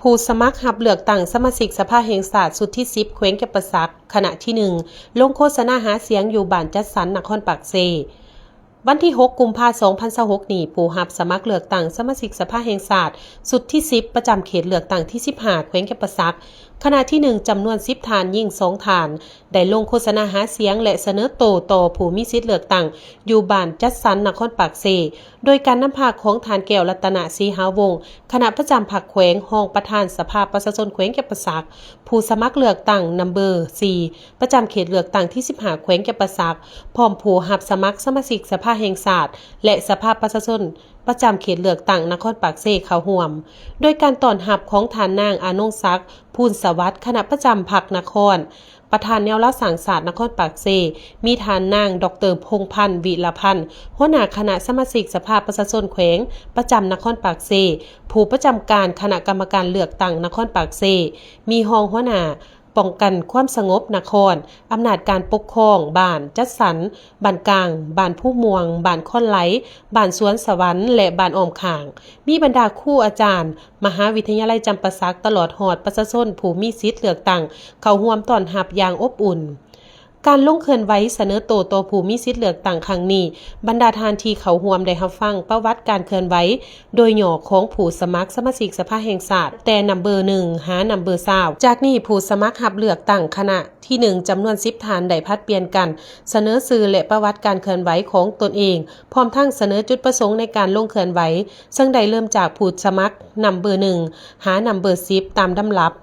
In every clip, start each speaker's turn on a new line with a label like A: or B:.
A: ผู้สมัครรับเลือกตั้งสมาชิกสภาแห่งชาติสุดที่10แขวงจำปาสักขณะที่1ลงโฆษณาหาเสียงอยู่บ้านจัดสรรนครปากเซวันที่6กุมภาพันธ์2026นี้ผู้รับสมัครเลือกตั้งสมาชิกสภาแห่งชาติสุดที่10ประจำเขตเลือกตั้งที่15แขวงจำปาสักขณะที่1จำนวน10ฐานยิ่ง2ฐานได้ลงโฆษณาหาเสียงและเสนอต่อผู้มีสิทธิ์เลือกตั้งอยู่บ้านจัดสรรนครปากเซโดยการนำพาของฐานแก้วรัตนศรีหาวงศ์คณะประจำพรรคแขวงห้องประธานสภาประชาชนแขวงจำปาสักผู้สมัครเลือกตั้งนัมเบอร์4ประจำเขตเลือกตั้งที่15แขวงจำปาสักพร้อมผู้รับสมัครสมาชิกสภาแห่งชาติและสภาประชาชนประจำเขตเลือกตั้งนครปากเซเข้าร่วมโดยการต้อนรับของฐานนางอานงศักดิ์ภูลสวัสดิ์คณะประจำพรรคนครประธานแนวรักษาศาสตร์นครปากเซมีฐานนางดร.พงษ์พันธ์วิรพันธ์หัวหน้าคณะสมาชิกสภาประชาชนแขวงประจำนครปากเซผู้ประจำการคณะกรรมการเลือกตั้งนครปากเซมีรองหัวหน้าป้องกันความสงบนครอำนาจการปกครองบ้านจัดสรรบ้านกลางบ้านผู้ม่วงบ้านค่อนไหลบ้านสวนสวรรค์และบ้านอ้อมข่างมีบรรดาครูอาจารย์มหาวิทยาลัยจำปาสักตลอดหอดประชาชนผู้มีสิทธิ์เลือกตั้งเข้าร่วมต้อนรับอย่างอบอุ่นการลงเคลื่อนไหวเสนอต่อผู้มีสิทธิ์เลือกตั้งครั้งนี้บรรดาทานที่เขาร่วมได้รับฟังประวัติการเคลื่อนไหวโดยหย่อของผู้สมัครสมาชิกสภาแห่งชาติแต่นัมเบอร์1หานัมเบอร์20จากนี้ผู้สมัครรับเลือกตั้งคณะที่1จำนวน10ฐานได้พัดเปลี่ยนกันเสนอสื่อและประวัติการเคลื่อนไหวของตนเองพร้อมทั้งเสนอจุดประสงค์ในการลงเคลื่อนไหวซึ่งได้เริ่มจากผู้สมัครนัมเบอร์1หานัมเบอร์10ตามลำดับ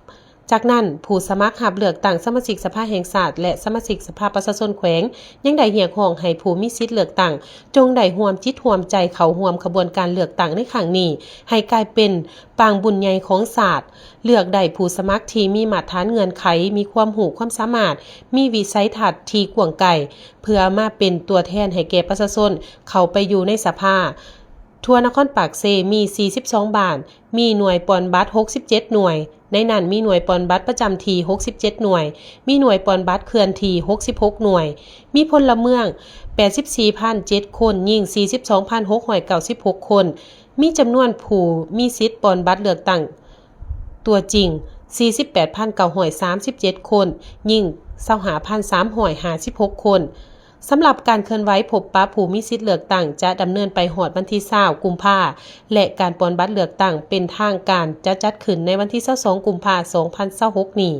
A: จากนั้นผู้สมัครรับเลือกตั้งสมาชิกสภาแห่งชาติและสมาชิกสภาประชาชนแขวงยังได้เรียกร้องให้ผู้มีสิทธิ์เลือกตั้งจงได้ร่วมจิตร่วมใจเข้าร่วมขบวนการเลือกตั้งในครั้งนี้ให้กลายเป็นปางบุญใหญ่ของชาติเลือกได้ผู้สมัครที่มีมาตรฐานเงื่อนไขมีความรู้ความสามารถมีวิสัยทัศน์ที่กว้างไกลเพื่อมาเป็นตัวแทนให้แก่ประชาชนเข้าไปอยู่ในสภาทั่วนครปากเซมี42บ้านมีหน่วยปอนบัตร67หน่วยในนั้นมีหน่วยปอนบัตรประจำที67หน่วยมีหน่วยปอนบัตรเคลื่อนที่66หน่วยมีพลเมือง 84,007 คนหญิง 42,696 คนมีจำนวนผู้มีสิทธิ์ปอนบัตรเลือกตั้งตัวจริง 48,937 คนหญิง 25,356 คนสำหรับการเคลื่อนไหวพบปะผู้มีสิทธิ์เลือกตั้งจะดำเนินไปฮอดวันที่20กุมภาพันธ์และการปอนบัตรเลือกตั้งเป็นทางการจะจัดขึ้นในวันที่22กุมภาพันธ์2026นี้